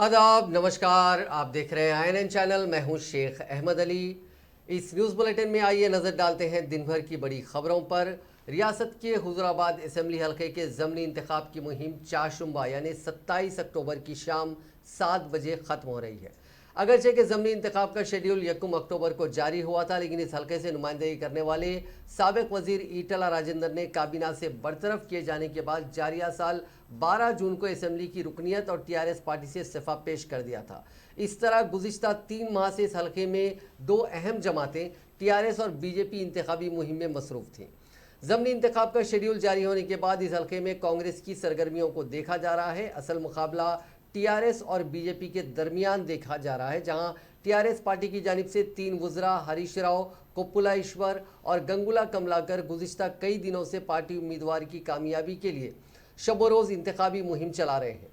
आदाब, नमस्कार। आप देख रहे हैं INN चैनल। मैं हूं शेख अहमद अली। इस न्यूज़ बुलेटिन में आइए नज़र डालते हैं दिन भर की बड़ी खबरों पर। रियासत के हुजूराबाद असेंबली हल्के के ज़मनी इंतखाब की मुहिम चारशंबा यानी 27 अक्टूबर की शाम 7 बजे ख़त्म हो रही है। अगरचे के ज़मनी इंतखाब का शेड्यूल 1 अक्टूबर को जारी हुआ था, लेकिन इस हल्के से नुमाइंदगी करने वाले साबिक वजीर ईटला राजेंद्र ने काबीना से बरतरफ किए जाने के बाद जारिया साल 12 जून को असेंबली की रुकनियत और TRS पार्टी से इस्तीफा पेश कर दिया था। इस तरह गुज़िश्ता 3 माह से इस हल्के में दो अहम जमातें TRS और BJP इंतखाबी मुहिम में मसरूफ़ थीं। ज़मनी इंतखाब का शेड्यूल जारी होने के बाद इस हल्के में कांग्रेस की सरगर्मियों को देखा जा रहा है। असल मुकाबला TRS और BJP के दरमियान देखा जा रहा है, जहां TRS पार्टी की जानिब से 3 वज़रा हरीश राव, कोप्पुला ईश्वर और गंगुला कमलाकर गुज़िश्ता कई दिनों से पार्टी उम्मीदवार की कामयाबी के लिए शब रोज़ इंतखाबी मुहिम चला रहे हैं।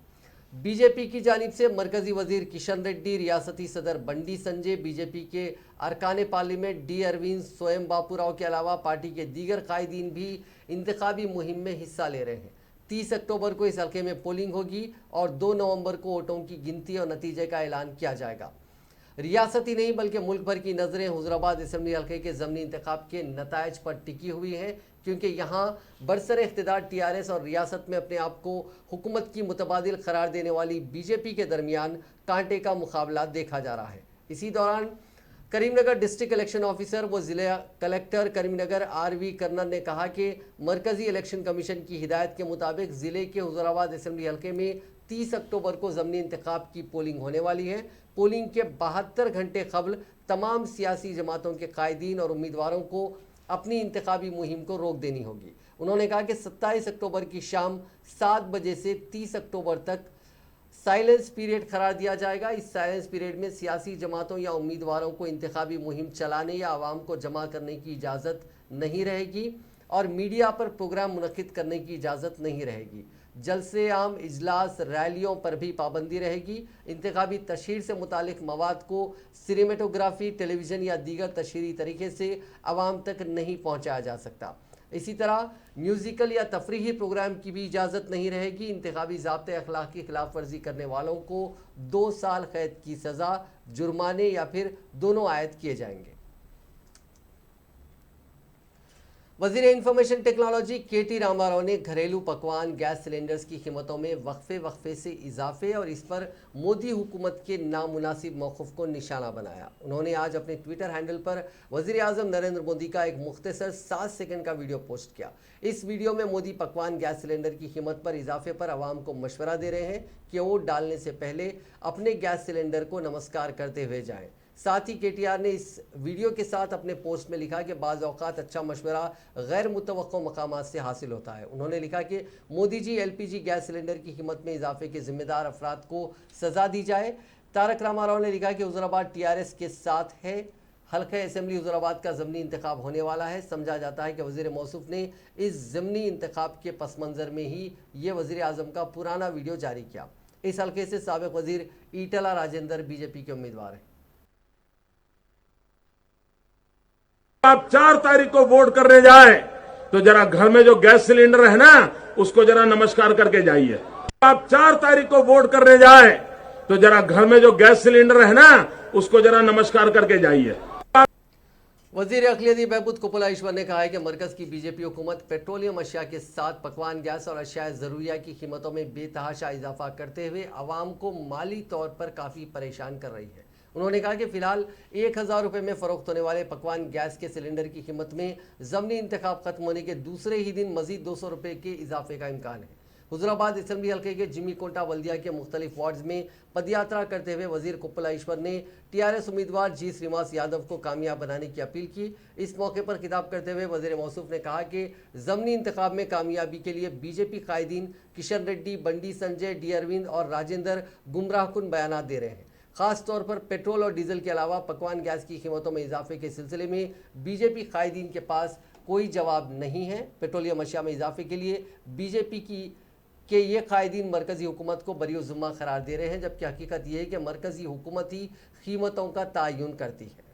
BJP की जानिब से मरकज़ी वज़ीर किशन रेड्डी, रियासती सदर बंडी संजय, BJP के अरकान पार्लियामेंट D अरविंद, स्वयं बापूराव के अलावा पार्टी के दीगर कायदीन भी इंतखाबी मुहिम में हिस्सा ले रहे हैं। 30 अक्टूबर को इस हल्के में पोलिंग होगी और 2 नवंबर को वोटों की गिनती और नतीजे का ऐलान किया जाएगा। रियासत ही नहीं बल्कि मुल्क भर की नज़रें हुजूराबाद असेंबली हल्के के ज़मनी इंतखाब के नताइज पर टिकी हुई हैं, क्योंकि यहाँ बरसरे इख्तिदार TRS और रियासत में अपने आप को हुकूमत की मुतबादिल करार देने वाली BJP के दरमियान कांटे का मुकाबला देखा जा रहा है। इसी दौरान करीमनगर डिस्ट्रिक्ट इलेक्शन ऑफिसर व ज़िला कलेक्टर करीमनगर RV कर्नल ने कहा कि मरकज़ी इलेक्शन कमीशन की हिदायत के मुताबिक ज़िले के हुजूराबाद असेंबली हल्के में 30 अक्टूबर को ज़मनी इंतखाब की पोलिंग होने वाली है। पोलिंग के 72 घंटे कबल तमाम सियासी जमातों के कायदीन और उम्मीदवारों को अपनी इंतखाबी मुहिम को रोक देनी होगी। उन्होंने कहा कि 27 अक्टूबर की शाम 7 बजे से 30 अक्टूबर तक साइलेंस पीरियड करार दिया जाएगा। इस साइलेंस पीरियड में सियासी जमातों या उम्मीदवारों को इंतखाबी मुहिम चलाने या आवाम को जमा करने की इजाज़त नहीं रहेगी और मीडिया पर प्रोग्राम मुनक्किद करने की इजाज़त नहीं रहेगी। जलसे आम, इजलास, रैलियों पर भी पाबंदी रहेगी। इंतखाबी तशहीर से मुतालिक मवाद को सिनेमेटोग्राफी, टेलीविज़न या दीगर तशहीरी तरीके से आवाम तक नहीं पहुँचाया जा सकता। इसी तरह म्यूज़िकल या तफरीही प्रोग्राम की भी इजाज़त नहीं रहेगी। इंतखाबी ज़ाब्ते अखलाक की खिलाफ वर्जी करने वालों को 2 साल कैद की सज़ा, जुर्माने या फिर दोनों आयद किए जाएंगे। वज़ीर इंफॉर्मेशन टेक्नोलॉजी KT रामाराव ने घरेलू पकवान गैस सिलेंडर्स की कीमतों में वक्फे से इजाफे और इस पर मोदी हुकूमत के नामुनासिब मौक़िफ़ को निशाना बनाया। उन्होंने आज अपने ट्विटर हैंडल पर वज़ीर आज़म नरेंद्र मोदी का एक मुख्तसर 7 सेकंड का वीडियो पोस्ट किया। इस वीडियो में मोदी पकवान गैस सिलेंडर की कीमत पर इजाफे पर आवाम को मशवरा दे रहे हैं कि वोट डालने से पहले अपने गैस सिलेंडर को नमस्कार करते हुए जाएँ। साथ ही KTR ने इस वीडियो के साथ अपने पोस्ट में लिखा कि बाज़ औक़ात अच्छा मशवरा गैर मुतवक्को मकामात से हासिल होता है। उन्होंने लिखा कि Modi ji LPG gas cylinder की कीमत में इजाफे के ज़िम्मेदार अफराद को सज़ा दी जाए। तारक रामाराव ने लिखा कि हुजूराबाद TRS के साथ है। हल्का असेंबली हुजूराबाद का ज़मनी इंतखाब होने वाला है। समझा जाता है कि वज़ीर मौसूफ ने इस ज़मनी इंतखाब के पस मंज़र में ही ये वज़ीर आज़म का पुराना वीडियो जारी किया। इस हल्के से साबिक वज़ीर ईटला राजेंद्र BJP के उम्मीदवार हैं। आप 4 तारीख को वोट करने जाए तो जरा घर में जो गैस सिलेंडर है ना उसको जरा नमस्कार करके जाइए। आप 4 तारीख को वोट करने जाए तो जरा घर में जो गैस सिलेंडर है ना उसको जरा नमस्कार करके जाइए। वज़ीर अक़लियती बहबूद कोप्पुला ईश्वर ने कहा है कि मरकज़ की BJP हुकूमत पेट्रोलियम अशिया के साथ पकवान गैस और अशिया ज़रूरिया की कीमतों में बेतहाशा इजाफा करते हुए आवाम को माली तौर पर काफ़ी परेशान कर रही है। उन्होंने कहा कि फ़िलहाल 1000 रुपये में फ़रोख्त होने वाले पकवान गैस के सिलेंडर की कीमत में ज़मनी इंतखाब ख़त्म होने के दूसरे ही दिन मज़ीद 200 रुपये के इजाफे का इम्कान है। हुजूराबाद असेंबली हल्के के जिमी कोटा बल्दिया के मुख्तलिफ वार्ड्स में पदयात्रा करते हुए वज़ीर कोप्पुला ईश्वर ने TRS उम्मीदवार G श्रीनिवास यादव को कामयाब बनाने की अपील की। इस मौके पर खिताब करते हुए वज़ीर मौसूफ ने कहा कि ज़मनी इंतखाब में कामयाबी के लिए BJP कायदीन किशन रेड्डी, बंडी संजय, D अरविंद और राजेंद्र गुमराहकुन बयानात दे रहे हैं। ख़ास तौर पर पेट्रोल और डीजल के अलावा पकवान गैस की कीमतों में इजाफे के सिलसिले में BJP कायदीन के पास कोई जवाब नहीं है। पेट्रोलियम अशिया में इजाफे के लिए BJP के ये कायदीन मरकज़ी हुकूमत को बरी ज़िम्मा करार दे रहे हैं, जबकि हकीकत यह है कि मरकज़ी हुकूमत ही कीमतों का तयन करती है।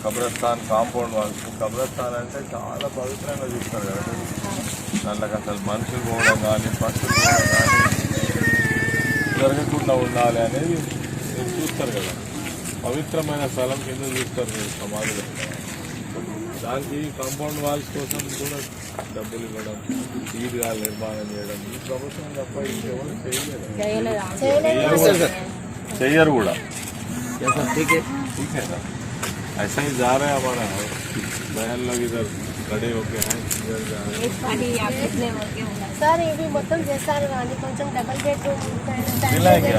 కబ్రస్థాన్ కాంపౌండ్ వాళ్ళు కబ్రస్థాన్ అంటే చాలా పవిత్రంగా చూస్తారు కదా దాంట్లోకి అసలు మనుషులు పోవడం కానీ పక్షులు పోవడం కానీ జరగకుండా ఉండాలి అనేది మీరు చూస్తారు కదా. పవిత్రమైన స్థలం కింద చూస్తారు మీరు సమాధిలో. దానికి కాంపౌండ్ వాల్స్ కోసం కూడా డబ్బులు ఇవ్వడం, ఈద్గాలు నిర్మాణం చేయడం ఈ ప్రభుత్వం తప్ప ఇంకెవరు చెయ్యరు కూడా. ठीक है ना, ऐसा ही जा रहे हैं हमारा बहन लोग इधर खड़े होके हैं इधर जा रहे हैं. సార్ ఇవి మొత్తం చేస్తారు కానీ కొంచెం డబుల్ బెడ్రూమ్ मिलाएंगे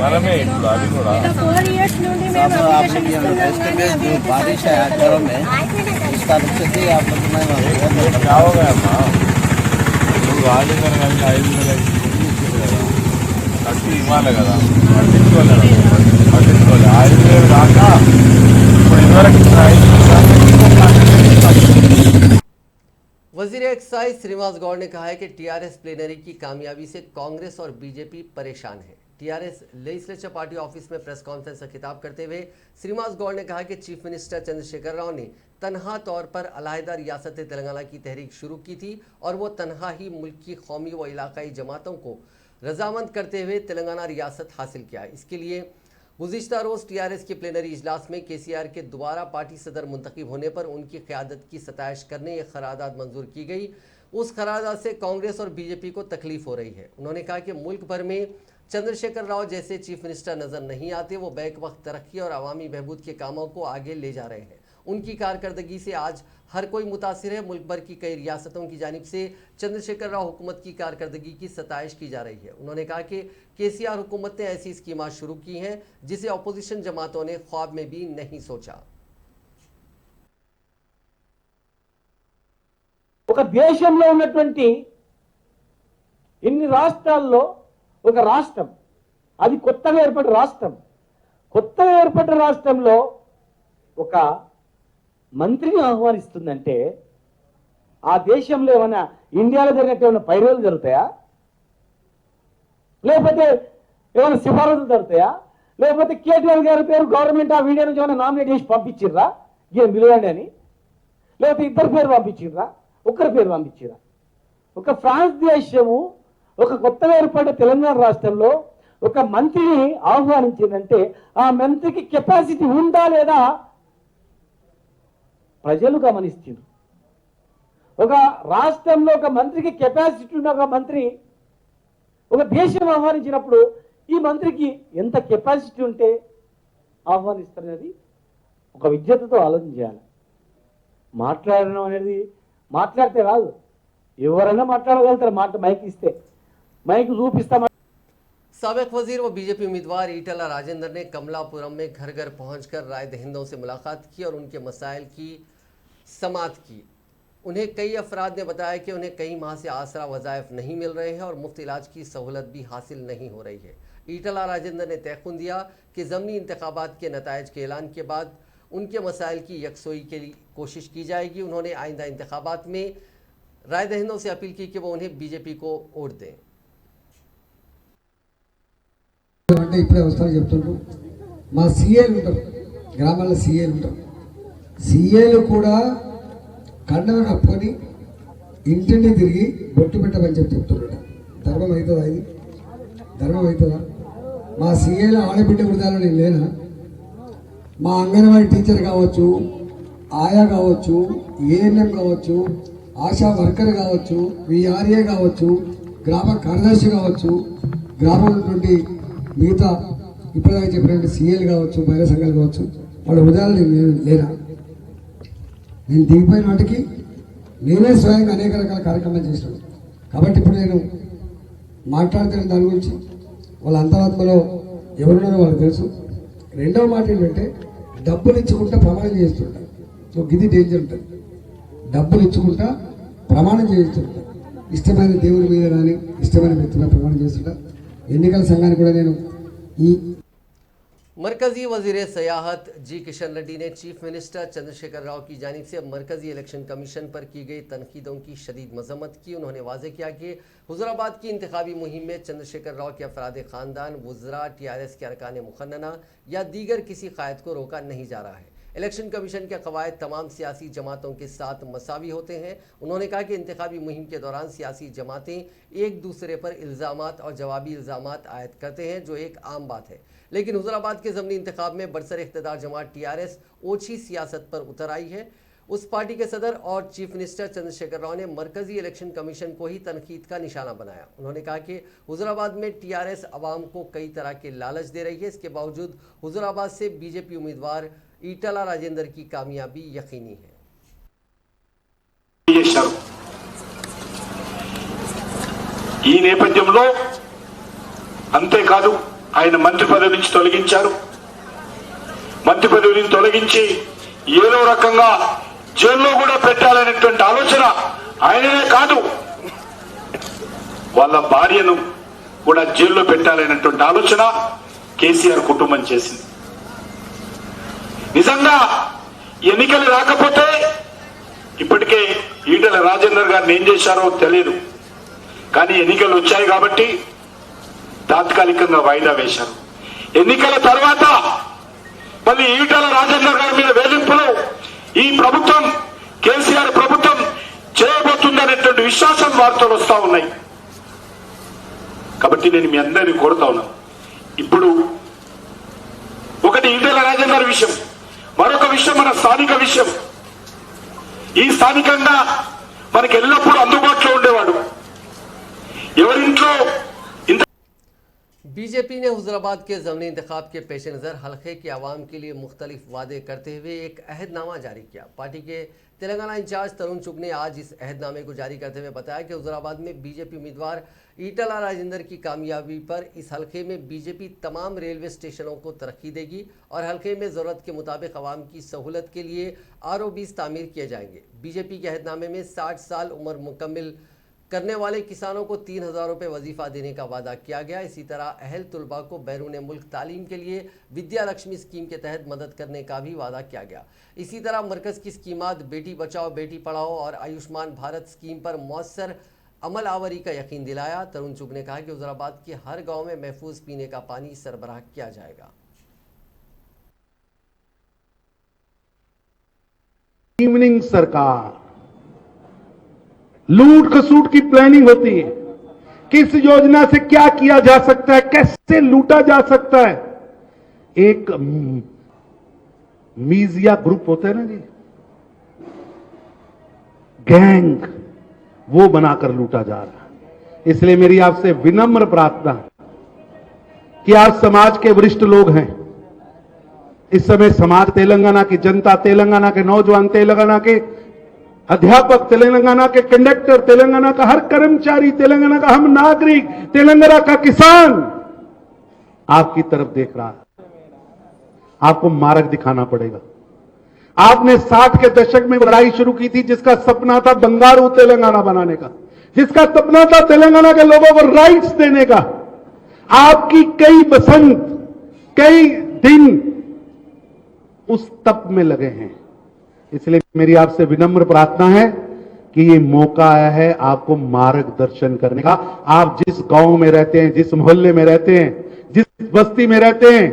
మనమే ఇప్పుడు అది కూడా 4 इयर्स నుండి మేము అప్లికేషన్ ఇస్తున్నాం. बारिश है घरों में इसका रुक आप लोग क्या हो गया అమ్మా, నువ్వు రాజేందర్ గారికి 5,000 ఇచ్చింది కదా, కట్టి ఇవ్వాలి కదా, పట్టించుకోలేదు 5,000 కాక ఇప్పుడు ఇదివరకు ఇచ్చిన 5,000 वजीर एक्साइज श्रीनिवास गौड़ ने कहा है कि टीआरएस प्लेनरी की कामयाबी से कांग्रेस और बीजेपी परेशान है। टीआरएस लेजिस्लेचर पार्टी ऑफिस में प्रेस कॉन्फ्रेंस से खिताब करते हुए श्रीनिवास गौड़ ने कहा कि चीफ मिनिस्टर चंद्रशेखर राव ने तनहा तौर पर अलहदा रियासत तेलंगाना की तहरीक शुरू की थी और वो तनहा ही मुल्क की कौमी व इलाकाई जमातों को रजामंद करते हुए तेलंगाना रियासत हासिल किया। इसके लिए गुज़िश्ता रोज़ टीआरएस के प्लेनरी इजलास में केसीआर के दोबारा पार्टी सदर मुंतखब होने पर उनकी क़यादत की सताइश करने एक करारदाद मंजूर की गई। उस करारदाद से कांग्रेस और बीजेपी को तकलीफ हो रही है। उन्होंने कहा कि मुल्क भर में चंद्रशेखर राव जैसे चीफ मिनिस्टर नज़र नहीं आते। वो बैक वक्त तरक्की और अवामी बहबूद के कामों को आगे ले जा रहे हैं। उनकी कारकर्दगी से आज हर कोई मुतासिर है। मुल्क भर की कई रियासतों की जानिब से चंद्रशेखर राव हुकूमत की कारकर्दगी की सताइश की जा रही है। उन्होंने कहा कि केसीआर हुकूमत ने ऐसी स्कीमात शुरू की हैं जिसे अपोजिशन जमातों ने ख्वाब में भी नहीं सोचा। ఒక దేశంలో ఉన్నటువంటి ఇన్ని రాష్ట్రాల్లో ఒక రాష్ట్రం, అది కొత్తగా ఏర్పడిన రాష్ట్రం, కొత్తగా ఏర్పడిన రాష్ట్రంలో ఒక మంత్రిని ఆహ్వానిస్తుందంటే ఆ దేశంలో ఏమైనా ఇండియాలో జరిగినట్టు ఏమైనా పైరోలు జరుగుతాయా, లేకపోతే ఏమైనా సిఫారసులు జరుగుతాయా, లేకపోతే కేటీఆర్ గారి పేరు గవర్నమెంట్ ఆ వీడియో నుంచి ఏమైనా నామినేట్ చేసి పంపించిర్రా ఏం పిలవండి అని, లేకపోతే ఇద్దరు పేరు పంపించిర్రా, ఒక్కరి పేరు పంపించిర్రా? ఒక ఫ్రాన్స్ దేశము ఒక కొత్తగా ఏర్పడ్డ తెలంగాణ రాష్ట్రంలో ఒక మంత్రిని ఆహ్వానించిందంటే ఆ మంత్రికి కెపాసిటీ ఉందా లేదా ప్రజలు గమనిస్తారు. ఒక రాష్ట్రంలో ఒక మంత్రికి కెపాసిటీ ఉన్న ఒక మంత్రి ఒక దేశం ఆహ్వానించినప్పుడు ఈ మంత్రికి ఎంత కెపాసిటీ ఉంటే ఆహ్వానిస్తున్నది ఒక విద్యతో ఆలోచించాలి. మాట్లాడడం అనేది మాట్లాడితే రాదు, ఎవరైనా మాట్లాడగలుగుతారు. మాట మైక్ ఇస్తే మైక్ చూపిస్తాం. साबिक वजीर व बीजेपी उम्मीदवार ईटला राजेंद्र ने कमलापुरम में घर घर पहुंचकर राय दहिंदों से मुलाकात की और उनके मसाइल की समाअत की। उन्हें कई अफराद ने बताया कि उन्हें कई माह से आसरा वज़ाइफ नहीं मिल रहे हैं और मुफ्त इलाज की सहूलत भी हासिल नहीं हो रही है। ईटला राजेंद्र ने तयक़ुन दिया कि ज़मनी इंतखाबात के नताइज के ऐलान के बाद उनके मसाइल की यकसोई के लिए कोशिश की जाएगी। उन्होंने आइंदा इंतखाबात में राय दहिंदों से अपील की कि वो उन्हें बीजेपी को वोट दें। అంటే ఇప్పుడే వస్తారని చెప్తున్నారు. మా సీఏలు ఉంటారు, గ్రామాల్లో సీఏలు ఉంటారు. సీఏలు కూడా కండవ కప్పుకొని ఇంటింటి తిరిగి బొట్టు పెట్టమని చెప్తున్నాడు. ధర్మం అవుతుందా? ఇది ధర్మం అవుతుందా? మా సీఏలు ఆడబిడ్డ వృధాలు నేను లేనా? మా అంగన్వాడీ టీచర్ కావచ్చు, ఆయా కావచ్చు, ఏఎన్ఎం కావచ్చు, ఆశా వర్కర్ కావచ్చు, విఆర్ఏ కావచ్చు, గ్రామ కార్యదర్శి కావచ్చు, గ్రామంలో నుండి మిగతా ఇప్పటిదాకా చెప్పినట్టు సీఏలు కావచ్చు, మహిళా సంఘాలు కావచ్చు, వాళ్ళ ఉదాహరణ లేరా? నేను దిగిపోయిన వాటికి నేనే స్వయంగా అనేక రకాల కార్యక్రమాలు చేసినాను. కాబట్టి ఇప్పుడు నేను మాట్లాడుతున్న దాని గురించి వాళ్ళ అంతరాత్మలో ఎవరున్నారో వాళ్ళకి తెలుసు. రెండవ మాట ఏంటంటే డబ్బులు ఇచ్చుకుంటా ప్రమాణం చేస్తుంటారు. ఒక గిది డేంజర్ ఉంటుంది. డబ్బులు ఇచ్చుకుంటా ప్రమాణం చేస్తుంటారు. ఇష్టమైన దేవుని మీద కానీ ఇష్టమైన వ్యక్తిగా ప్రమాణం చేస్తుంటారు. ఎన్నికల సంఘానికి కూడా నేను ఈ मरकजी वजीर सयाहत जी किशन रेड्डी ने चीफ मिनिस्टर चंद्रशेखर राव की जानिब से मरकजी इलेक्शन कमीशन पर की गई तनकीदों की शदीद मजम्मत की। उन्होंने वाजे किया कि हुजूराबाद की इंतखाबी मुहिम में चंद्रशेखर राव के अफराद ख़ानदान, वज़रा, TRS के अरकान मुखन्ना या दीगर किसी कायद को रोका नहीं जा रहा है। इलेक्शन कमीशन के कवायद तमाम सियासी जमातों के साथ मसावी होते हैं। उन्होंने कहा कि इंतखाबी मुहिम के दौरान सियासी जमातें एक दूसरे पर इल्ज़ामात और जवाबी इल्ज़ामात आयद करते हैं, जो एक आम बात है। लेकिन हुज़ुराबाद के ज़मनी इंतखाब में बरसर इख्तिदार जमात TRS ओछी सियासत पर उतर आई है। उस पार्टी के सदर और चीफ मिनिस्टर चंद्रशेखर राव ने मरकजी इलेक्शन कमीशन को ही तनकीद का निशाना बनाया। उन्होंने कहा कि हुज़ुराबाद में TRS अवाम को कई तरह के लालच दे रही है। इसके बावजूद हुज़ुराबाद से बीजेपी उम्मीदवार ईटला राजेंद्र की कामयाबी यकीनी है। ఈ నేపథ్యంలో అంతేకాదు ఆయన మంత్రి పదవి నుంచి తొలగించారు. మంత్రి పదవి నుంచి తొలగించి ఏదో రకంగా జైల్లో కూడా పెట్టాలనేటువంటి ఆలోచన ఆయననే కాదు, వాళ్ళ భార్యను కూడా జైల్లో పెట్టాలనేటువంటి ఆలోచన కేసీఆర్ కుటుంబం చేసింది. నిజంగా ఎన్నికలు రాకపోతే ఇప్పటికే ఈటెల రాజేందర్ గారిని ఏం చేశారో తెలియదు. కానీ ఎన్నికలు వచ్చాయి కాబట్టి తాత్కాలికంగా వాయిదా వేశారు. ఎన్నికల తర్వాత మళ్ళీ ఈటెల రాజేందర్ గారి మీద వేధింపులు ఈ ప్రభుత్వం కేసీఆర్ ప్రభుత్వం చేయబోతుందనేటువంటి విశ్వాసం వార్తలు వస్తా ఉన్నాయి. కాబట్టి నేను మీ అందరినీ కోరుతా ఉన్నాను, ఇప్పుడు ఒకటి ఈటెల రాజేందర్ విషయం, మరొక విషయం మన స్థానిక విషయం. ఈ స్థానికంగా మనకి ఎల్లప్పుడూ అందుబాటులో ఉండేవాడు. ఎవరింట్లో बीजेपी ने हुज़ुराबाद के ज़मनी इंतखाब के पेश नज़र हल्के की आवाम के लिए मुख्तलिफ वादे करते हुए एक अहदनामा जारी किया। पार्टी के तेलंगाना इंचार्ज तरुण चुग ने आज इस अहदनामे को जारी करते हुए बताया कि हुज़ुराबाद में बीजेपी उम्मीदवार ईटला राजेंद्र की कामयाबी पर इस हल्के में बीजेपी तमाम रेलवे स्टेशनों को तरक्की देगी और हल्के में ज़रूरत के मुताबिक आवाम की सहूलत के लिए ROBs तामीर किए जाएंगे। बीजेपी के अहदनामे में 60 साल उम्र मुकम्मिल करने वाले किसानों को 3,000 रुपये वजीफ़ा देने का वादा किया गया। इसी तरह अहल तुलबा को बैरून मुल्क तालीम के लिए विद्या लक्ष्मी स्कीम के तहत मदद करने का भी वादा किया गया। इसी तरह मरकज़ की स्कीमात बेटी बचाओ बेटी पढ़ाओ और आयुष्मान भारत स्कीम पर मौसर अमल आवरी का यकीन दिलाया। तरुण चुग ने कहा कि हुज़ुराबाद के हर गाँव में महफूज पीने का पानी सरबराह किया जाएगा। इवनिंग सरकार लूट खसूट की प्लानिंग होती है, किस योजना से क्या किया जा सकता है, कैसे लूटा जा सकता है। एक मीजिया ग्रुप होते हैं ना जी, गैंग, वो बनाकर लूटा जा रहा है। इसलिए मेरी आपसे विनम्र प्रार्थना कि आप समाज के वरिष्ठ लोग हैं, इस समय समाज, तेलंगाना की जनता, तेलंगाना के नौजवान, तेलंगाना के अध्यापक, तेलंगाना के कंडक्टर, तेलंगाना का हर कर्मचारी, तेलंगाना का हम नागरिक, तेलंगाना का किसान आपकी तरफ देख रहा है। आपको मार्ग दिखाना पड़ेगा। आपने 60 के दशक में लड़ाई शुरू की थी, जिसका सपना था बंगारू तेलंगाना बनाने का, जिसका सपना था तेलंगाना के लोगों को राइट्स देने का। आपकी कई बसंत, कई दिन उस तप में लगे हैं। इसलिए मेरी आपसे विनम्र प्रार्थना है कि ये मौका आया है आपको मार्गदर्शन करने का। आप जिस गांव में रहते हैं, जिस मोहल्ले में रहते हैं, जिस बस्ती में रहते हैं,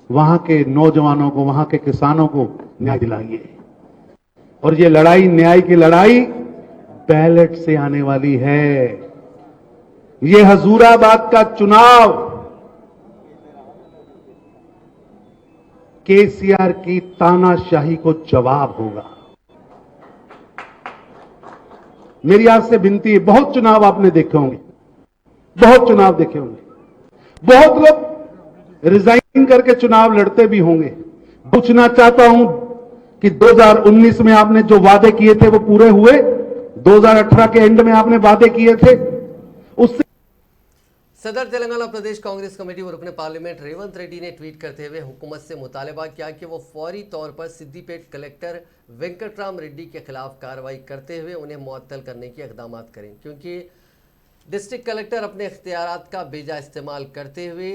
वहां के नौजवानों को, वहां के किसानों को न्याय दिलाइए। और ये लड़ाई, न्याय की लड़ाई बैलेट से आने वाली है। ये हुज़ुराबाद का चुनाव केसीआर की तानाशाही को जवाब होगा। मेरी आपसे विनती है, बहुत चुनाव आपने देखे होंगे, बहुत चुनाव देखे होंगे, बहुत लोग रिजाइन करके चुनाव लड़ते भी होंगे। पूछना चाहता हूं कि 2019 में आपने जो वादे किए थे वो पूरे हुए? 2018 के एंड में आपने वादे किए थे, उससे सदर तेलंगाना प्रदेश कांग्रेस कमेटी व रुकने पार्लियामेंट रेवंत रेड्डी ने ट्वीट करते हुए हुकूमत से मुतालबा किया कि वो फौरी तौर पर सिद्दीपेट कलेक्टर वेंकटराम रेड्डी के खिलाफ कार्रवाई करते हुए उन्हें मुअत्तल करने के इक़दाम करें, क्योंकि डिस्ट्रिक्ट कलेक्टर अपने इख्तियारात का बेजा इस्तेमाल करते हुए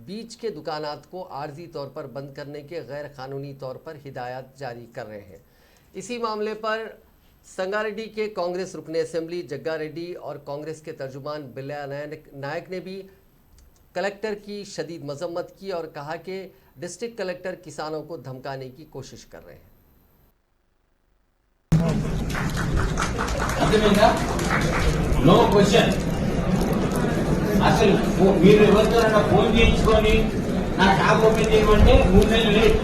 बीच के दुकानात को आर्जी तौर पर बंद करने के गैर कानूनी तौर पर हिदायत जारी कर रहे हैं। इसी मामले पर संगारेड्डी के कांग्रेस रुकने असेंबली जग्गा रेड्डी और कांग्रेस के तर्जुमान बिल्ला नायक ने भी कलेक्टर की शदीद मजम्मत की और कहा कि डिस्ट्रिक्ट कलेक्टर किसानों को धमकाने की कोशिश कर रहे हैं। అర్థమైందా? No question. అసలు మీరు ఎవరితోనైనా ఫోన్ చేయించుకొని నా షాప్ ఓపెన్ చేయమంటే 3 నెలలు లేట్.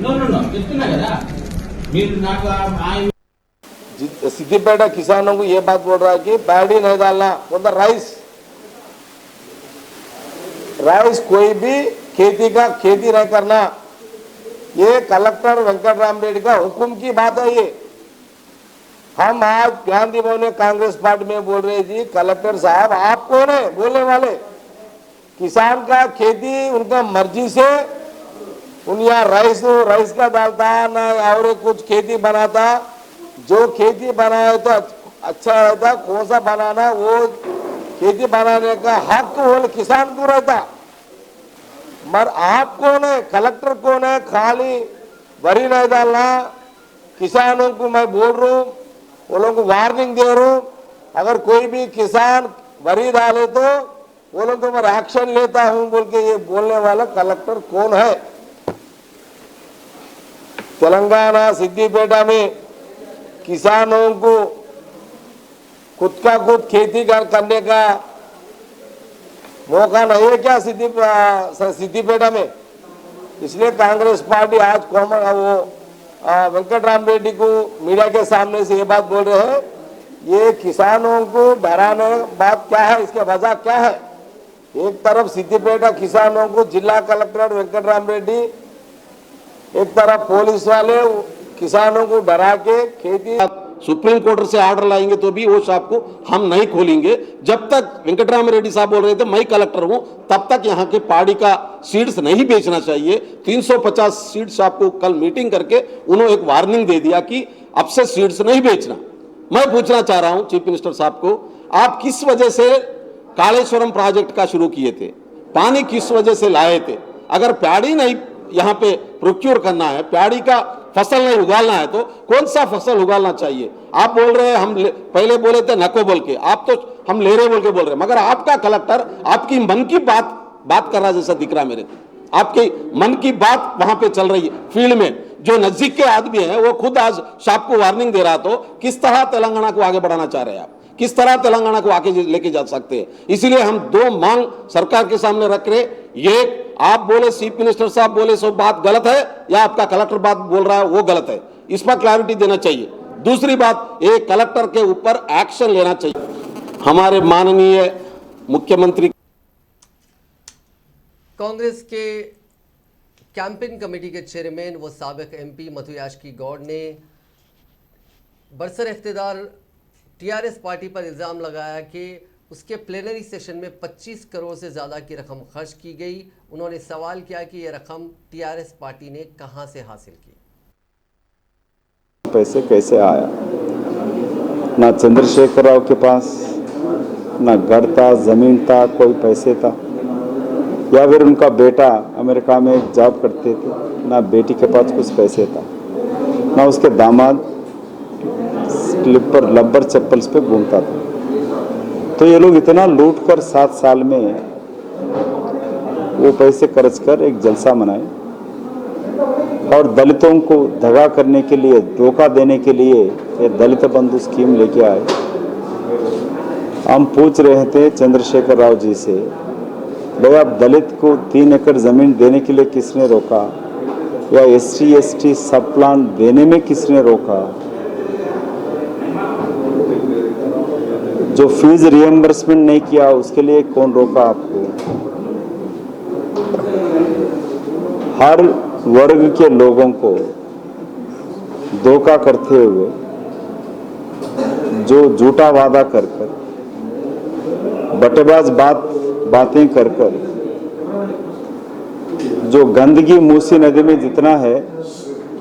నో చెప్తున్నా కదా మీరు నాకు सिद्दीपेट किसानों को ये बात बोल रहा है कि पैडी नहीं डालना, बोलता राइस कोई भी खेती नहीं करना, ये कलेक्टर वेंकटराम रेड्डी का हुक्म की बात है। ये हम आज गांधी भवन में कांग्रेस पार्टी में बोल रहे जी, कलेक्टर साहब आप कौन है बोलने वाले? किसान का खेती उनका मर्जी से उन यहाँ राइस का डालता ना और कुछ खेती बनाता, जो खेती बनाया तो अच्छा रहता, कौन सा बनाना वो खेती बनाने का हक वो किसान को रहता। मगर आप कौन है, कलेक्टर कौन है? खाली वरी नहीं डालना, किसानों को मैं बोल रहा हूँ, वो लोगों को वार्निंग दे रहा हूँ, अगर कोई भी किसान वरी डाले तो वो लोग को मैं एक्शन लेता हूँ बोल के ये बोलने वाला कलेक्टर कौन है? तेलंगाना सिद्दीपेटा में किसानों को खुद का खुद खेती करने का मौका नहीं है क्या सिद्दीपेटा में? इसलिए कांग्रेस पार्टी आज वेंकटराम रेड्डी को मीडिया के सामने से ये बात बोल रहे हैं, ये किसानों को डराने बात क्या है, इसके वजह क्या है? एक तरफ सिद्दीपेटा किसानों को जिला कलेक्टर वेंकटराम रेड्डी, एक तरफ पुलिस वाले किसानों को डरा के खेती। सुप्रीम कोर्ट से ऑर्डर लाएंगे तो भी वो शॉप को हम नहीं खोलेंगे। जब तक वेंकटराम रेड्डी साहब बोल रहे थे मैं कलेक्टर हूं, तब तक यहाँ के पाड़ी का सीड्स नहीं बेचना चाहिए। 350 सीड्स आपको कल मीटिंग करके उन्होंने एक वार्निंग दे दिया कि अब से सीड्स नहीं बेचना। मैं पूछना चाह रहा हूं चीफ मिनिस्टर साहब को, आप किस वजह से कालेश्वरम प्रोजेक्ट का शुरू किए थे? पानी किस वजह से लाए थे? अगर प्याड़ी नहीं यहाँ पे प्रोक्योर करना है, प्याड़ी का फसल नहीं उगालना है तो कौन सा फसल उगालना चाहिए? आप बोल रहे हैं हम पहले बोले थे नको बोल के, आप तो हम ले रहे बोल के बोल रहे हैं, मगर आपका कलेक्टर आपकी मन की बात कर रहा जैसा दिख रहा मेरे को। आपकी मन की बात वहां पे चल रही है फील्ड में। जो नजदीक के आदमी है वो खुद आज साहब को वार्निंग दे रहा, तो किस तरह तेलंगाना को आगे बढ़ाना चाह रहे हैं आप? किस तरह तेलंगाना को आगे लेके जा सकते हैं? इसीलिए हम 2 मांग सरकार के सामने रख रहे। ये आप बोले चीफ मिनिस्टर साहब बोले सो बात गलत है, या आपका कलेक्टर बात बोल रहा है वो गलत है, इस पर क्लैरिटी देना चाहिए। दूसरी बात, एक कलेक्टर के ऊपर एक्शन लेना चाहिए। हमारे माननीय मुख्यमंत्री कांग्रेस के कैंपेन कमेटी के चेयरमैन व साबिक एमपी मथुयाश की गौड़ ने बरसर इख्तिदार टीआरएस पार्टी पर इल्ज़ाम लगाया कि उसके प्लेनरी सेशन में 25 करोड़ से ज़्यादा की रकम खर्च की गई। उन्होंने सवाल किया कि यह रकम टीआरएस पार्टी ने कहां से हासिल की? पैसे कैसे आया? ना चंद्रशेखर राव के पास ना घर था, जमीन था, कोई पैसे था, या फिर उनका बेटा अमेरिका में जॉब करते थे, ना बेटी के पास कुछ पैसे था, ना उसके दामाद स्लीपर लब्बर चप्पल्स पे घूमता था। तो ये लोग इतना लूट कर 7 साल में वो पैसे खर्च कर एक जलसा मनाए और दलितों को दगा करने के लिए, धोखा देने के लिए ये दलित बंधु स्कीम लेके आए। हम पूछ रहे थे चंद्रशेखर राव जी से, भाई आप दलित को 3 एकड़ जमीन देने के लिए किसने रोका, या SC ST सब प्लान देने में किसने रोका? जो फीस रिएम्बर्समेंट नहीं किया उसके लिए कौन रोका आपको? हर वर्ग के लोगों को धोखा करते हुए, जो झूठा वादा कर कर, बटेबाज बातें कर कर, जो गंदगी मूसी नदी में जितना है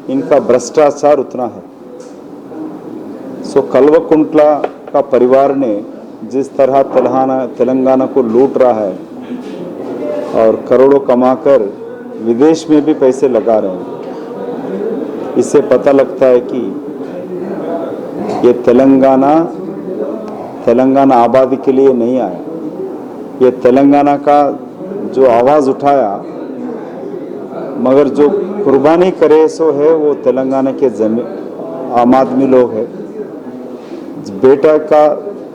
इनका भ्रष्टाचार उतना है। सो कल्वकुंटला का परिवार ने जिस तरह तेलंगाना को लूट रहा है और करोड़ों कमाकर विदेश में भी पैसे लगा रहे हैं, इससे पता लगता है कि ये तेलंगाना आबादी के लिए नहीं आया, ये तेलंगाना का जो आवाज़ उठाया, मगर जो कुर्बानी करे सो है वो तेलंगाना के आम आदमी लोग है। बेटा का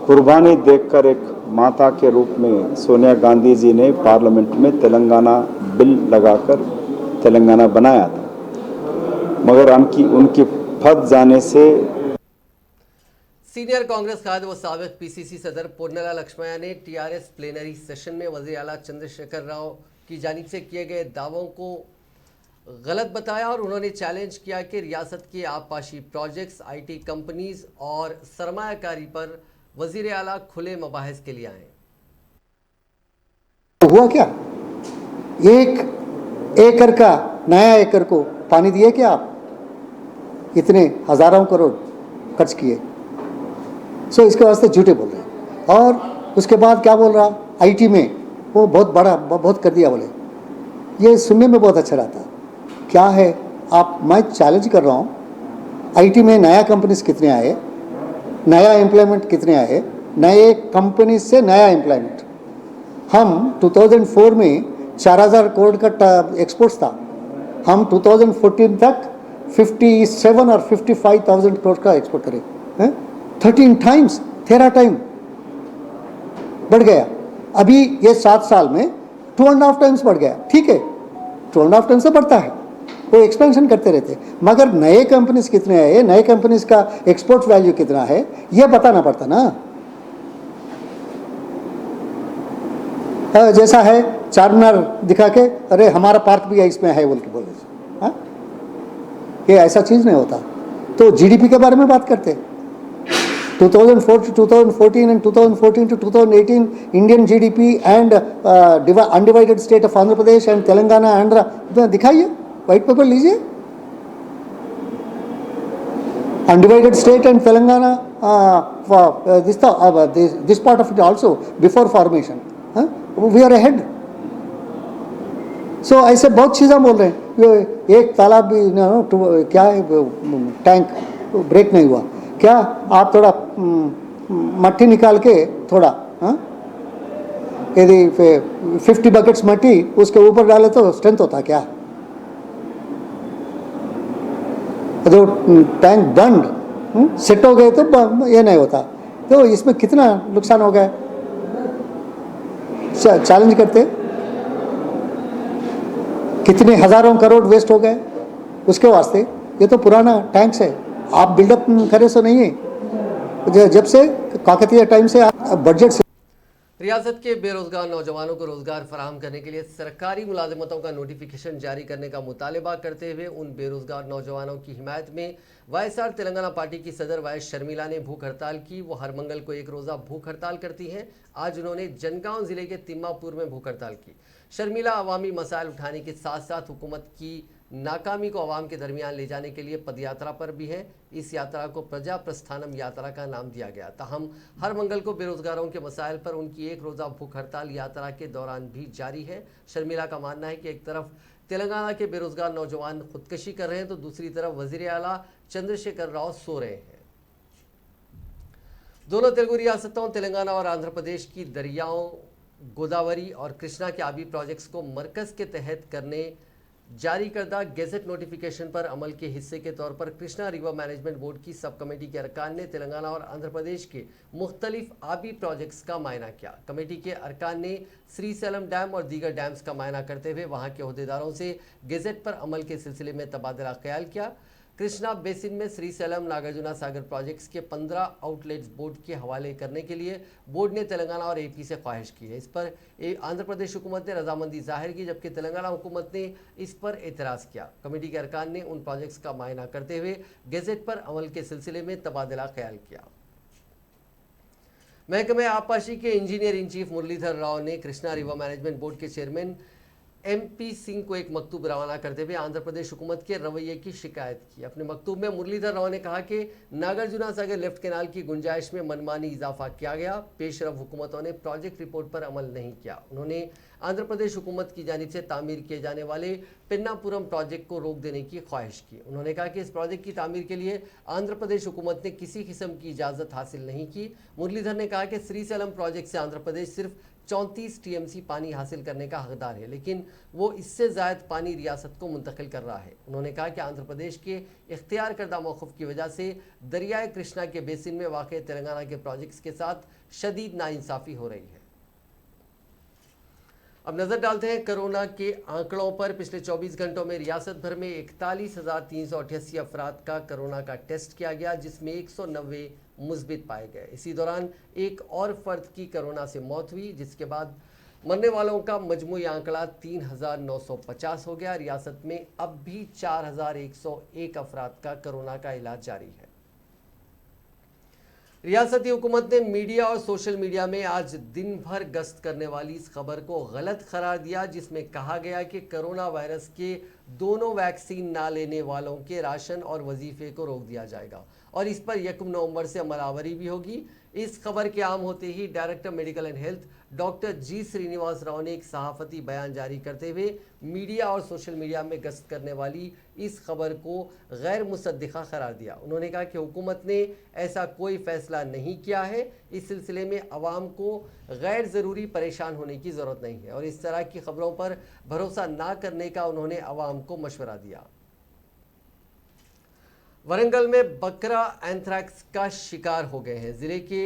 कुर्बानी देखकर एक माता के रूप में सोनिया गांधी जी ने पार्लियामेंट में तेलंगाना बिल लगाकर तेलंगाना बनाया था, मगर उनकी फंस जाने से। सीनियर कांग्रेस खाद्य व साबिक पीसीसी सदर पुन्नला लक्ष्मया ने टीआरएस प्लेनरी सेशन में वज़ीर आला चंद्रशेखर राव की जानिब से किए गए दावों को गलत बताया और उन्होंने चैलेंज किया कि रियासत के आबपाशी प्रोजेक्ट्स, आईटी कंपनीज और सरमायाकारी पर वज़ीर आला खुले मबाहिस के लिए आए। हुआ क्या? 1 एकड़ का नया एकड़ को पानी दिए क्या आप? इतने हजारों करोड़ खर्च किए। सो इसके वास्ते झूठे बोल रहे हैं। और उसके बाद क्या बोल रहा, आईटी में वो बहुत बड़ा बहुत कर दिया बोले। ये सुनने में बहुत अच्छा रहता। क्या है आप, मैं चैलेंज कर रहा हूँ, आईटी में नया कंपनीज कितने आए, नया एम्प्लॉयमेंट कितने आए, नए कंपनी से नया एम्प्लॉयमेंट। हम 2004 में 4000 करोड़ का एक्सपोर्ट्स था, हम 2014 तक 57 और 55,000 करोड़ का एक्सपोर्ट करें। 13 टाइम बढ़ गया। अभी ये 7 साल में 2.5 टाइम्स बढ़ गया। ठीक है, 2.5 टाइम्स से बढ़ता है, वो एक्सपेंशन करते रहते, मगर नए कंपनीज कितने आए, नए कंपनीज का एक्सपोर्ट वैल्यू कितना है, ये बताना पड़ता ना। जैसा है चारमीनार दिखा के अरे हमारा पार्क भी इसमें है बोल के बोले, ये ऐसा चीज नहीं होता। तो जीडीपी के बारे में बात करते, 2004 to 2014 and 2014 to 2018 Indian GDP and undivided state of Andhra Pradesh and Telangana Andhra दिखाइए, व्हाइट पेपर लीजिए। Undivided state and Telangana this part of it also before formation, we are ahead. So ऐसे बहुत चीज़ें बोल रहे हैं। एक तालाब भी क्या है, टैंक ब्रेक नहीं हुआ क्या? आप थोड़ा मट्टी निकाल के थोड़ा यदि 50 बकेट्स मट्टी उसके ऊपर डाले तो स्ट्रेंथ होता क्या? जो टैंक बंद सेट हो गए तो ये नहीं होता। तो इसमें कितना नुकसान हो गया? चैलेंज करते, कितने हजारों करोड़ वेस्ट हो गए उसके वास्ते। ये तो पुराना टैंक्स है, आप बिल्डअप करे सो नहीं है। जब से काकतीय टाइम से बजट से रियासत के बेरोजगार नौजवानों को रोजगार फराहम करने के लिए सरकारी मुलाजमतों का नोटिफिकेशन जारी करने का मुतालबा करते हुए उन बेरोजगार नौजवानों की हिमायत में वाईएसआर तेलंगाना पार्टी की सदर वाइस शर्मिला ने भूख हड़ताल की। वो हर मंगल को एक रोज़ा भूख हड़ताल करती हैं। आज उन्होंने जनगांव जिले के तिम्मापुर में भूख हड़ताल की। शर्मिला अवामी मसाइल उठाने के साथ साथ हुकूमत की नाकामी को आवाम के दरमियान ले जाने के लिए पदयात्रा पर भी है। इस यात्रा को प्रजा प्रस्थानम यात्रा का नाम दिया गया। ताहम हर मंगल को बेरोजगारों के मसाइल पर उनकी एक रोज़ा भूख हड़ताल यात्रा के दौरान भी जारी है। शर्मिला का मानना है कि एक तरफ तेलंगाना के बेरोजगार नौजवान खुदकशी कर रहे हैं तो दूसरी तरफ वजीर आला चंद्रशेखर राव सो रहे हैं। दोनों तेलुगु रियासतों तेलंगाना और आंध्र प्रदेश की दरियाओं गोदावरी और कृष्णा के आबी प्रोजेक्ट्स को मरकज के तहत करने जारी करदा गेजेट नोटिफिकेशन पर अमल के हिस्से के तौर पर कृष्णा रिवर मैनेजमेंट बोर्ड की सब कमेटी के अरकान ने तेलंगाना और आंध्र प्रदेश के मुख्तलिफ आबी प्रोजेक्ट्स का मायना किया। कमेटी के अरकान ने श्रीशैलम डैम और दीगर डैम्स का मायना करते हुए वहां के अहदेदारों से गेजेट पर अमल के सिलसिले में तबादला ख्याल किया। कृष्णा बेसिन में श्रीशैलम नागार्जुना सागर प्रोजेक्ट्स के 15 आउटलेट्स बोर्ड के हवाले करने के लिए बोर्ड ने तेलंगाना और एपी से ख्वाहिश की है। इस पर आंध्र प्रदेश हुकूमत ने रजामंदी जाहिर की, जबकि तेलंगाना हुकूमत ने इस पर एतराज़ किया। कमेटी के अरकान ने उन प्रोजेक्ट्स का मायना करते हुए गेजेट पर अमल के सिलसिले में तबादला ख्याल किया। महकमे आबपाशी के engineer in chief Muralidhar Rao ने कृष्णा रिवर मैनेजमेंट बोर्ड के चेयरमैन MP सिंह को एक मकतूब रवाना करते हुए आंध्र प्रदेश हुकूमत के रवैये की शिकायत की। अपने मकतूब में मुरलीधर राव ने कहा कि नागार्जुना सागर लेफ्ट कैनाल की गुंजाइश में मनमानी इजाफा किया गया। पेशरफ हुकूमतों ने प्रोजेक्ट रिपोर्ट पर अमल नहीं किया। उन्होंने आंध्र प्रदेश हुकूमत की जानिब से तामीर किए जाने वाले पिन्नापुरम प्रोजेक्ट को रोक देने की ख्वाहिश की। उन्होंने कहा कि इस प्रोजेक्ट की तामीर के लिए आंध्र प्रदेश हुकूमत ने किसी किस्म की इजाज़त हासिल नहीं की। मुरलीधर ने कहा कि श्रीशैलम प्रोजेक्ट से आंध्र प्रदेश सिर्फ 34 टीएमसी पानी हासिल करने का हकदार है, लेकिन वो इससे ज़ायद पानी रियासत को मुंतकिल कर रहा है। उन्होंने कहा कि आंध्र प्रदेश के इख्तियार करदा मौक़िफ़ की वजह से दरियाए कृष्णा के बेसिन में वाक़ तेलंगाना के प्रोजेक्ट्स के साथ शदीद नाइंसाफ़ी हो रही है। अब नजर डालते हैं कोरोना के आंकड़ों पर। पिछले 24 घंटों में रियासत भर में 41,388 अफराद का कोरोना का टेस्ट किया गया, जिसमें 190 मुस्बित पाए गए। इसी दौरान एक और फर्द की कोरोना से मौत हुई, जिसके बाद मरने वालों का मजमूई आंकड़ा 3,950 हो गया। रियासत में अब भी 4,101 अफराद का कोरोना का इलाज जारी है। रियासती हुकूमत ने मीडिया और सोशल मीडिया में आज दिन भर गश्त करने वाली इस खबर को गलत करार दिया, जिसमें कहा गया कि कोरोना वायरस के दोनों वैक्सीन ना लेने वालों के राशन और वजीफे को रोक दिया जाएगा और इस पर 1 नवंबर से अमलावरी भी होगी। इस खबर के आम होते ही director medical and health doctor G Srinivas Rao ने एक सहाफती बयान जारी करते हुए मीडिया और सोशल मीडिया में गश्त करने वाली इस खबर को गैर मुसद्दिक़ा करार दिया। उन्होंने कहा कि हुकूमत ने ऐसा कोई फैसला नहीं किया है। इस सिलसिले में अवाम को गैर ज़रूरी परेशान होने की ज़रूरत नहीं है और इस तरह की खबरों पर भरोसा ना करने का उन्होंने अवाम को मशवरा दिया। वरंगल में बकरा एंथ्रैक्स का शिकार हो गए हैं। जिले के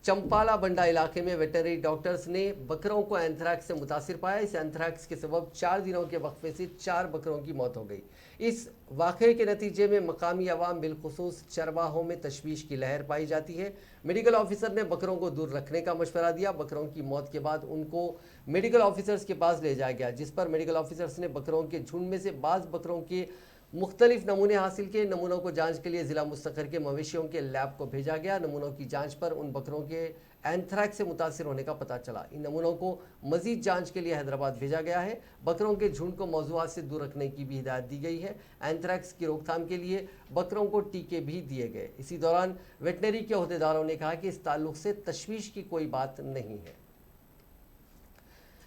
चंपाला बंडा इलाके में वेटनरी डॉक्टर्स ने बकरों को एंथ्रैक्स से मुतासिर पाया। इस एंथ्रैक्स के सबब 4 दिनों के वक्फे से 4 बकरों की मौत हो गई। इस वाक़े के नतीजे में मकामी अवाम बिलखुसूस चरवाहों में तशवीश की लहर पाई जाती है। मेडिकल ऑफिसर ने बकरों को दूर रखने का मशवरा दिया। बकरों की मौत के बाद उनको मेडिकल ऑफिसर्स के पास ले जाया गया, जिस पर मेडिकल ऑफिसर्स ने बकरों के झुंड में से बाज़ बकरों के मुख्तलिफ नमूने हासिल किए। नमूनों को जांच के लिए ज़िला मुस्तक़र के मवेशियों के लैब को भेजा गया। नमूनों की जांच पर उन बकरों के एंथ्रैक्स से मुतासिर होने का पता चला। इन नमूनों को मजीद जांच के लिए हैदराबाद भेजा गया है। बकरों के झुंड को मौज़ूआत से दूर रखने की भी हिदायत दी गई है। एंथ्रैक्स की रोकथाम के लिए बकरों को टीके भी दिए गए। इसी दौरान वेटनरी के अहदेदारों ने कहा कि इस ताल्लुक से तशवीश की कोई बात नहीं है।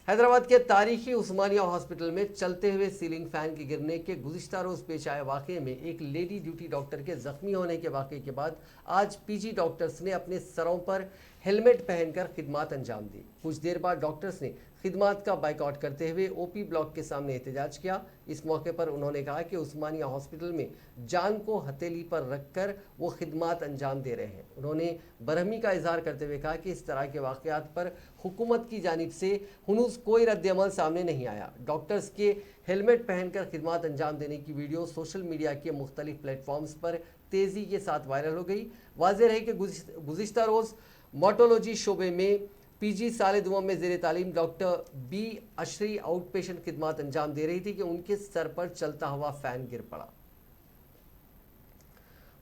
हैदराबाद के तारीखी उस्मानिया हॉस्पिटल में चलते हुए सीलिंग फैन के गिरने के गुज़िश्ता रोज़ पेश आए वाक़े में एक लेडी ड्यूटी डॉक्टर के ज़ख्मी होने के वाक़े के बाद आज पीजी डॉक्टर्स ने अपने सरों पर हेलमेट पहनकर खिदमात अंजाम दी। कुछ देर बाद डॉक्टर्स ने खिदमात का बाइकआउट करते हुए ओपी ब्लॉक के सामने एहतजाज किया। इस मौके पर उन्होंने कहा कि उस्मानिया हॉस्पिटल में जान को हथेली पर रखकर वो खिदमात अंजाम दे रहे हैं। उन्होंने बरहमी का इजहार करते हुए कहा कि इस तरह के वाक़यात पर हुकूमत की जानिब से हुनूस कोई रद्द-ए-अमल सामने नहीं आया। डॉक्टर्स के हेलमेट पहनकर खिदमात अंजाम देने की वीडियो सोशल मीडिया के मुख्तलिफ प्लेटफॉर्म्स पर तेज़ी के साथ वायरल हो गई। वाज़ेह है कि गुज़िश्ता रोज़ मोटोलॉजी शोबे में पीजी साले दुआम में ज़ेर तालीम doctor B Ashari out patient खिदमात अंजाम दे रही थी कि उनके सर पर चलता हुआ फैन गिर पड़ा।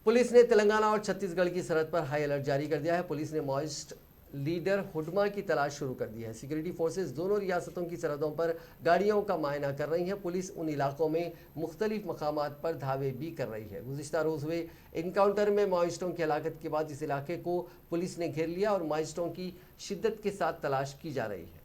पुलिस ने तेलंगाना और छत्तीसगढ़ की सरहद पर हाई अलर्ट जारी कर दिया है। पुलिस ने माओइस्ट लीडर हुडमा की तलाश शुरू कर दी है। सिक्योरिटी फोर्सेस दोनों रियासतों की सरहदों पर गाड़ियों का मायना कर रही हैं। पुलिस उन इलाकों में मुख्तलिफ मकामात पर धावे भी कर रही है। गुज़िश्ता रोज़ हुए इनकाउंटर में माओइस्टों की हलाकत के बाद इस इलाके को पुलिस ने घेर लिया और माओइस्टों की शिद्दत के साथ तलाश की जा रही है।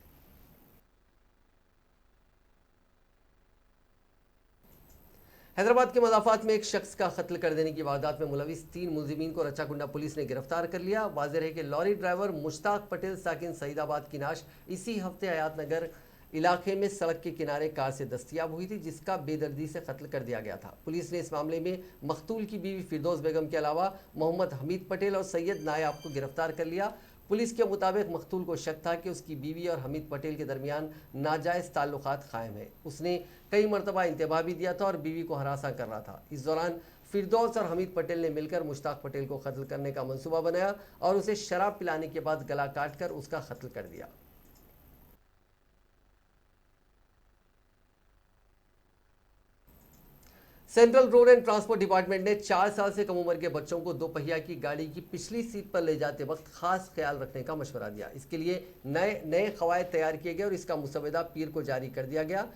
हैदराबाद के मज़ाफ़ात में एक शख्स का कत्ल कर देने की वारदात में मुलविस 3 मुलजिमीन को रचाकुंडा पुलिस ने गिरफ्तार कर लिया। वाज़ेह है कि लॉरी ड्राइवर मुश्ताक पटेल साकिन सईदाबाद की नाश इसी हफ्ते हयात नगर इलाके में सड़क के किनारे कार से दस्तियाब हुई थी, जिसका बेदर्दी से कत्ल कर दिया गया था। पुलिस ने इस मामले में मकतूल की बीवी फिरदौस बेगम के अलावा मोहम्मद हमीद पटेल और सैयद नायाब को गिरफ्तार कर लिया। पुलिस के मुताबिक मकतूल को शक था कि उसकी बीवी और हमीद पटेल के दरमियान नाजायज़ ताल्लुकात कायम है। उसने कई मरतबा इंतबा भी दिया था और बीवी को हरासा कर रहा था। इस दौरान फिरदौस और हमीद पटेल ने मिलकर मुश्ताक पटेल को कत्ल करने का मंसूबा बनाया और उसे शराब पिलाने के बाद गला काटकर उसका कत्ल कर दिया। Central road and transport department ने 4 साल से कम उम्र के बच्चों को 2 पहिया की गाड़ी की पिछली सीट पर ले जाते वक्त खास ख्याल रखने का मशवरा दिया। इसके लिए नए कवायद तैयार किए गए और इसका मुसवदा पीर को जारी कर दिया गया।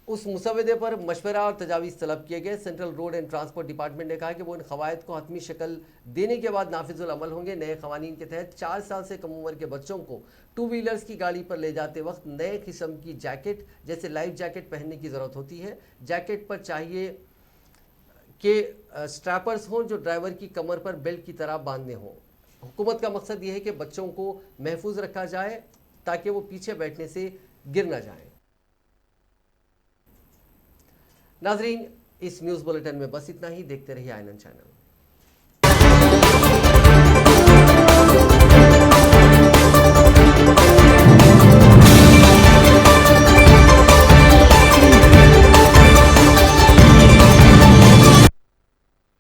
उस मुसवदे पर मशवरा और तजावीज़ तलब किए गए। Central road and transport department ने कहा कि वो इन कवायद को हतमी शक्ल देने के बाद नाफिजुल अमल होंगे। नए कवानीन के तहत 4 साल से कम उम्र के बच्चों को 2 व्हीलर्स की गाड़ी पर ले जाते वक्त नए किस्म की जैकेट जैसे लाइफ जैकेट पहनने की ज़रूरत होती है। जैकेट पर चाहिए कि स्ट्रैपर्स हों जो ड्राइवर की कमर पर बेल्ट की तरह बांधने हों। हुकूमत का मकसद ये है कि बच्चों को महफूज रखा जाए ताकि वो पीछे बैठने से गिर न जाएं। नाजरीन, इस न्यूज़ बुलेटिन में बस इतना ही। देखते रहिए आईएनएन चैनल।